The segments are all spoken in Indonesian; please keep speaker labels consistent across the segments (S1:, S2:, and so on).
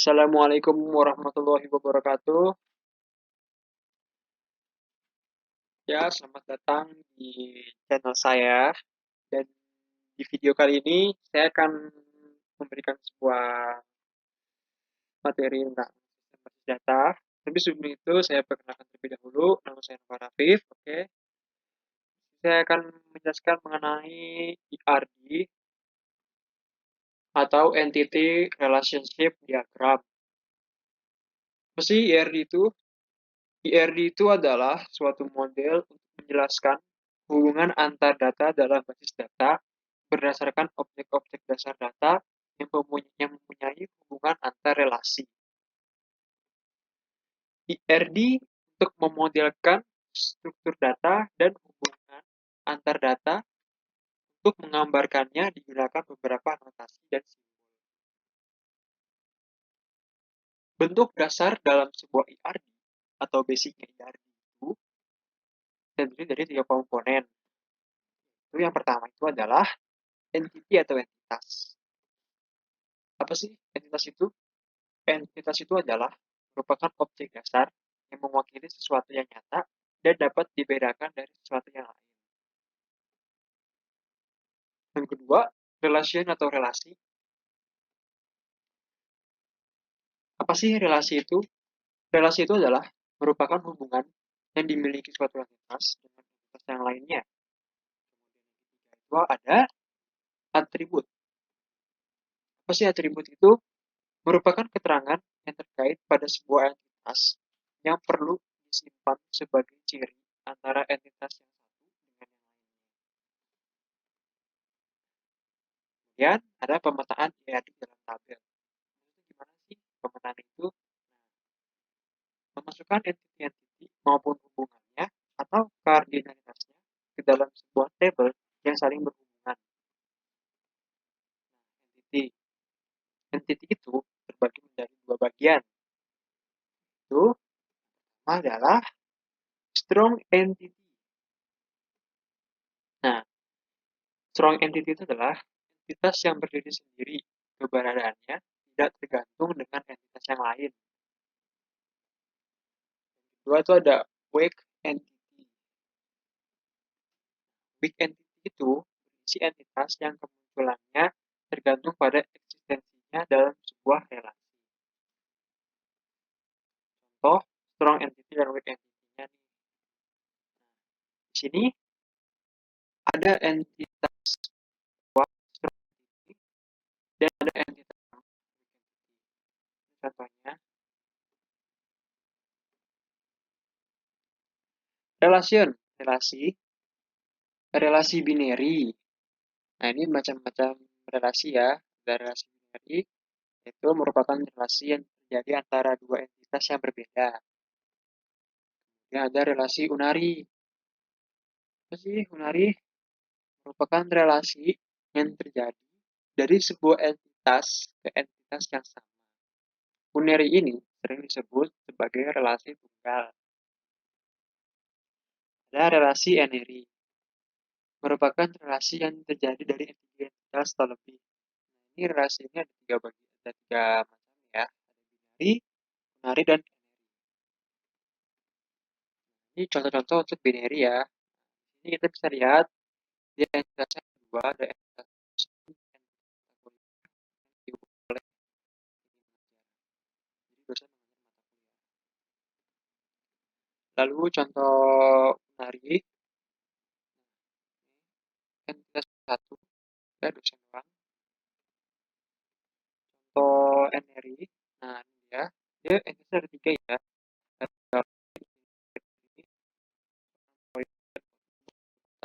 S1: Assalamualaikum warahmatullahi wabarakatuh. Ya, selamat datang di channel saya. Dan di video kali ini saya akan memberikan sebuah materi tentang sistem basis data. Tapi sebelum itu saya perkenalkan terlebih dahulu. Nama saya Nova Rafif. Oke, saya akan menjelaskan mengenai ERD atau Entity Relationship Diagram. Apa sih ERD itu? ERD itu adalah suatu model untuk menjelaskan hubungan antar data dalam basis data berdasarkan objek-objek dasar data yang mempunyai hubungan antar relasi. ERD untuk memodelkan struktur data dan hubungan antar data. Untuk menggambarkannya digunakan beberapa notasi dan simbol. Bentuk dasar dalam sebuah ERD atau basicnya ERD itu terdiri dari 3 komponen. Itu yang pertama itu adalah entity atau entitas. Apa sih entitas itu? Entitas itu adalah merupakan objek dasar yang mewakili sesuatu yang nyata dan dapat dibedakan dari sesuatu yang lain. Yang kedua, relation atau relasi. Apa sih relasi itu? Relasi itu adalah merupakan hubungan yang dimiliki suatu entitas dengan entitas yang lainnya. Kemudian yang ketiga itu ada atribut. Apa sih atribut itu? Merupakan keterangan yang terkait pada sebuah entitas yang perlu disimpan sebagai ciri antara entitas yang satu dengan yang lainnya. Kemudian ada pemetaan ERD dalam tabel. Itu gimana sih pemetaan itu? Memasukkan entity-entity maupun hubungannya atau koordinatnya ke dalam sebuah tabel yang saling berhubungan. Entity. Entity itu terbagi menjadi 2 bagian. Itu adalah strong entity. Nah, strong entity itu adalah entitas yang berdiri sendiri, keberadaannya tidak tergantung dengan entitas yang lain. Yang kedua itu ada weak entity. Weak entity itu berisi entitas yang kemunculannya tergantung pada eksistensinya dalam sebuah relasi. Contoh, strong entity dan weak entity-nya nih. Di sini ada entitas strong entity dan ada entitas weak entity. Contohnya, relasi binary. Nah, ini macam-macam relasi ya. Ada relasi binary, itu merupakan relasi yang terjadi antara dua entitas yang berbeda. Kemudian ada relasi unary. Apa sih unary? Merupakan relasi yang terjadi dari sebuah entitas ke entitas yang sama. Unary ini sering disebut sebagai relasi tunggal. Ada relasi n-ary. Merupakan relasi yang terjadi dari entitas atau lebih. Ini relasi ini ada tiga macam ya. Ada binary, unary, dan n-ary. Ini contoh-contoh untuk binary ya. Ini kita bisa lihat di entitasnya dua, ada entitas oleh jadi dosen mengajar mata kuliah. Lalu contoh menarik, entitas satu, ya dosen doang. Contoh n-ary, nah ini dia entitasnya ada tiga ya.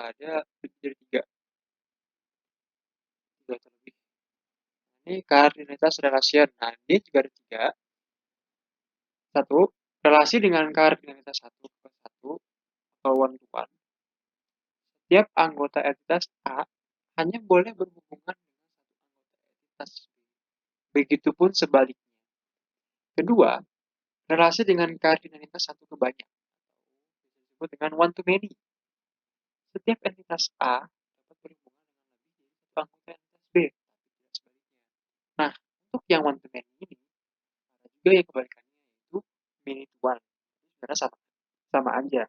S1: Ada jadi tiga atau lebih. Ini koordinalitas relation. Nah, ini juga ada tiga. Satu, relasi dengan koordinalitas satu ke satu atau one to one. Setiap anggota entitas A hanya boleh berhubungan dengan satu anggota entitas B. Begitupun sebaliknya. Kedua, relasi dengan kardinalitas satu ke banyak, disebut dengan one to many. Setiap entitas A dapat berhubungan dengan lebih dari satu anggota entitas B, tapi tidak sebaliknya. Nah, untuk yang one to many ini, juga yang kebalikannya itu many to one, sebenarnya sama aja.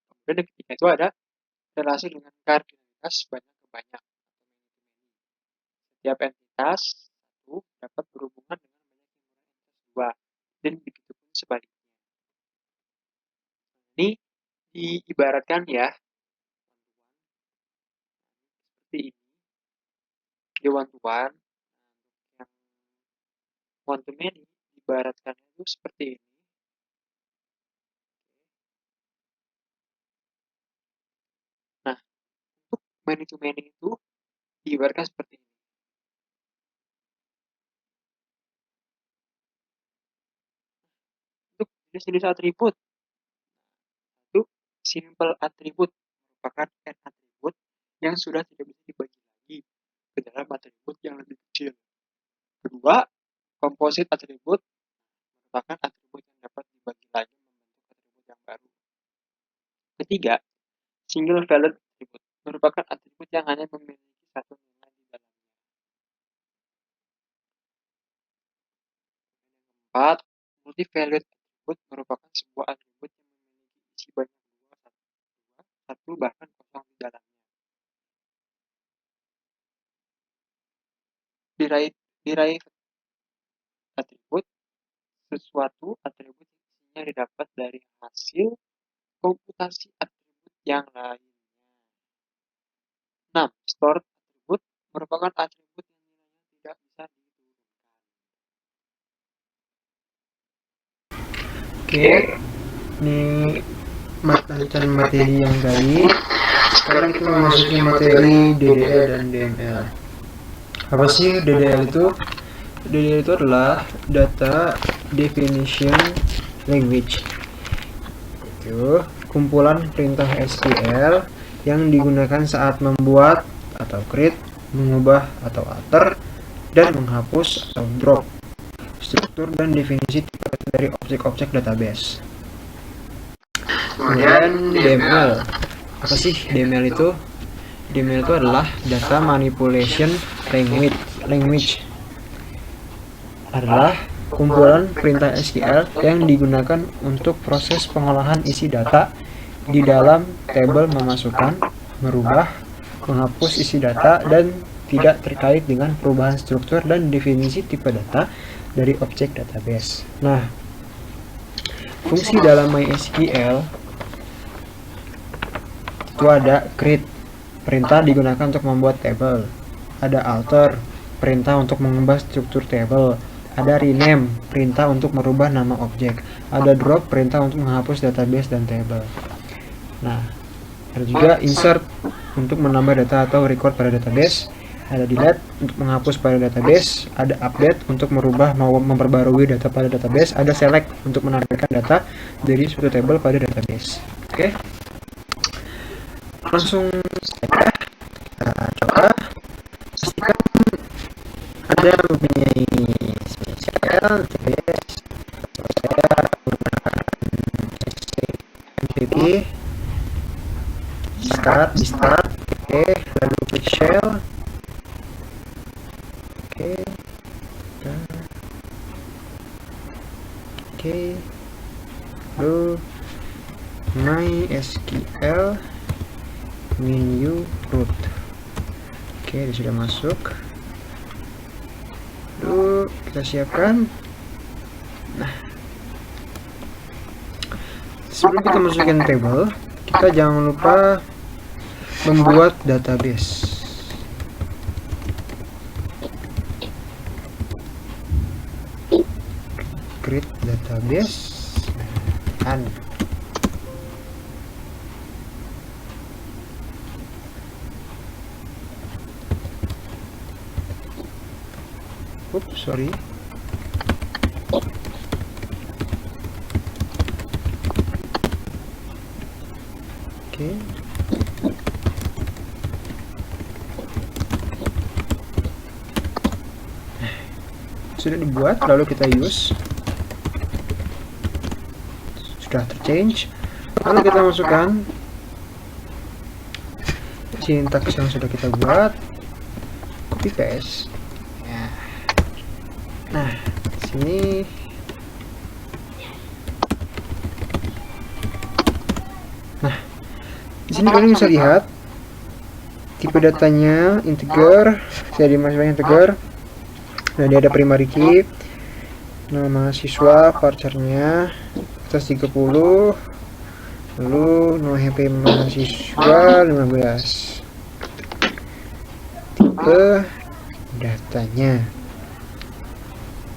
S1: Kemudian yang ketiga itu ada relasi dengan kardinalitas banyak ke banyak. Setiap entitas satu dapat berhubungan dengan banyak entitas dua, dan begitu pun sebaliknya. Ini diibaratkan ya seperti ini. Di one to one, yang one to many diibaratkan itu seperti ini. Nah, untuk many to many itu diibaratkan seperti ini. Untuk jenis-jenis atribut, itu simple atribut merupakan n atribut yang sudah tidak bisa dibagi lagi ke dalam atribut yang lebih kecil. Kedua, composite atribut merupakan atribut yang dapat dibagi lagi membentuk atribut yang baru. Ketiga, single valued atribut merupakan atribut yang hanya memiliki satu nilai di dalamnya. Keempat, multi valued atribut merupakan sebuah atribut yang memiliki isi banyak satu bahkan kosong di dalamnya. Diraih atribut sesuatu atribut yang isinya didapat dari hasil komputasi atribut yang lainnya. 6. Stored atribut merupakan atribut yang nilainya tidak bisa diturunkan.
S2: Oke, ini lanjutan materi yang tadi. Sekarang kita memasuki materi DDL dan DML. Apa sih DDL itu? DDL itu adalah Data Definition Language. Itu kumpulan perintah SQL yang digunakan saat membuat atau create, mengubah atau alter, dan menghapus atau drop struktur dan definisi tipe dari objek-objek database. Kemudian DML. Apa sih DML itu? DML itu adalah Data Manipulation Language. Adalah kumpulan perintah SQL yang digunakan untuk proses pengolahan isi data di dalam tabel, memasukkan, merubah, menghapus isi data, dan tidak terkait dengan perubahan struktur dan definisi tipe data dari objek database. Nah, fungsi dalam MySQL itu ada create, perintah digunakan untuk membuat tabel. Ada alter, perintah untuk mengubah struktur tabel. Ada rename, perintah untuk merubah nama objek. Ada drop, perintah untuk menghapus database dan tabel. Nah, ada juga insert untuk menambah data atau record pada database. Ada delete untuk menghapus pada database. Ada update untuk merubah mau memperbarui data pada database. Ada select untuk menampilkan data dari suatu table pada database. Oke, langsung saja kita coba. Pastikan Anda mempunyai SQL database. Saya menggunakan MVP. Start, oke, lalu klik shell. Oke, lalu MySQL menu root. Oke, dia sudah masuk. Lalu kita siapkan. Nah, sebelum kita masukin table, kita jangan lupa membuat database. Create database and sorry. Oke. Sudah dibuat, lalu kita use. Sudah terchange. Lalu kita masukkan sintaks yang sudah kita buat, copy paste. Nah, sini. Nah, di sini kalian bisa lihat tipe datanya integer, saya dimasukkan integer. Nah, dia ada primary key, nama mahasiswa, varcharnya atas 30, lalu no HP mahasiswa 15, tipe datanya.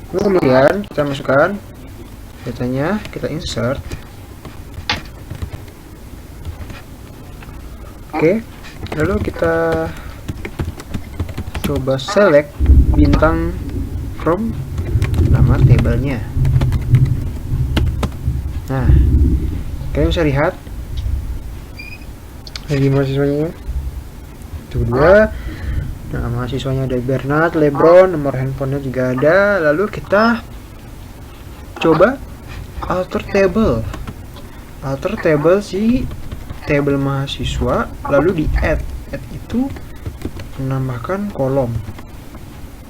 S2: Lalu kemudian kita masukkan datanya, kita insert. Oke, lalu kita coba select bintang from nama tabelnya. Nah, kalian bisa lihat lagi mahasiswanya itu dia. Nah, mahasiswanya ada Bernard, Lebron, nomor handphonenya juga ada. Lalu kita coba alter table si tabel mahasiswa, lalu di add itu menambahkan kolom.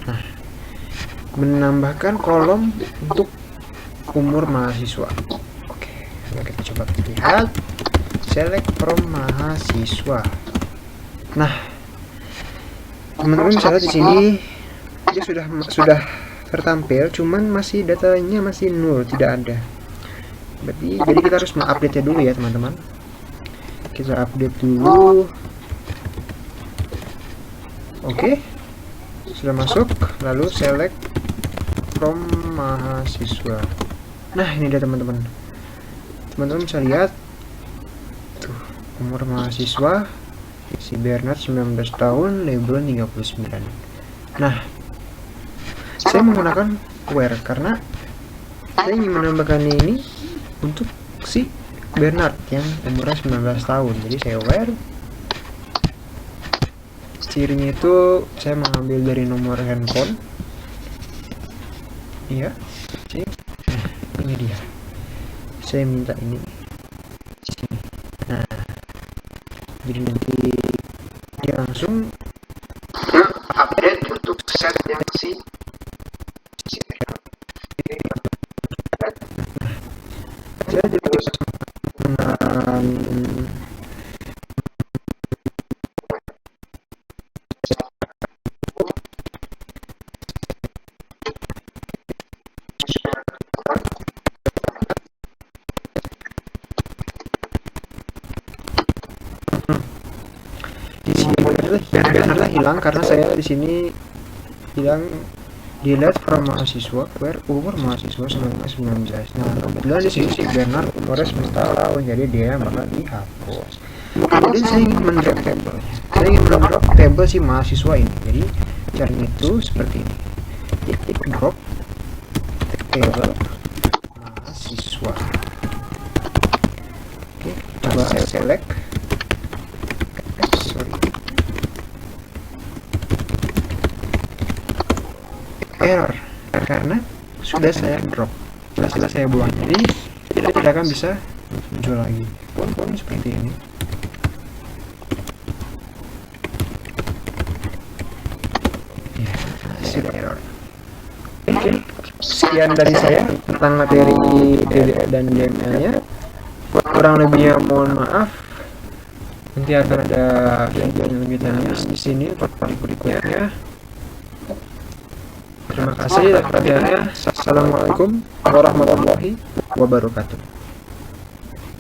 S2: Nah, menambahkan kolom untuk umur mahasiswa. Oke, kita coba lihat select from mahasiswa. Nah, teman-teman bisa lihat di sini dia sudah tertampil, cuman masih datanya masih 0, tidak ada. Jadi kita harus mengupdate-nya dulu ya teman-teman. Kita update dulu. Oke, sudah masuk. Lalu select from mahasiswa. Nah, ini dia teman-teman. Teman-teman bisa lihat tuh umur mahasiswa si Bernard 19 tahun, Lebron 39. Nah, saya menggunakan where karena saya ingin menambahkan ini untuk si Bernard yang umurnya 19 tahun. Jadi saya where cirinya itu saya mengambil dari nomor handphone. Iya, sih. Nah, ini dia. Saya minta ini. Sini. Nah, jadi nanti dia langsung update untuk set yang si saya jadi Bernard hilang karena saya di sini bilang delete from mahasiswa where umur mahasiswa 19. Nah, kebetulan di sini si Bernard umurnya 19 tahun, jadi dia bakal dihapus. Kemudian saya ingin mendrop table. Saya ingin mendrop table si mahasiswa ini. Jadi caranya itu seperti ini. Titik drop table mahasiswa. Oke, coba saya select. Error karena sudah saya drop, sudah saya buang, jadi tidak akan bisa muncul lagi. Pon seperti ini. Ya, sudah error. Oke, sekian dari saya tentang materi DDL dan DML-nya. Kurang lebihnya mohon maaf. Nanti akan ada lanjutannya di sini berikutnya. Terima kasih atas perhatiannya. Assalamualaikum warahmatullahi wabarakatuh.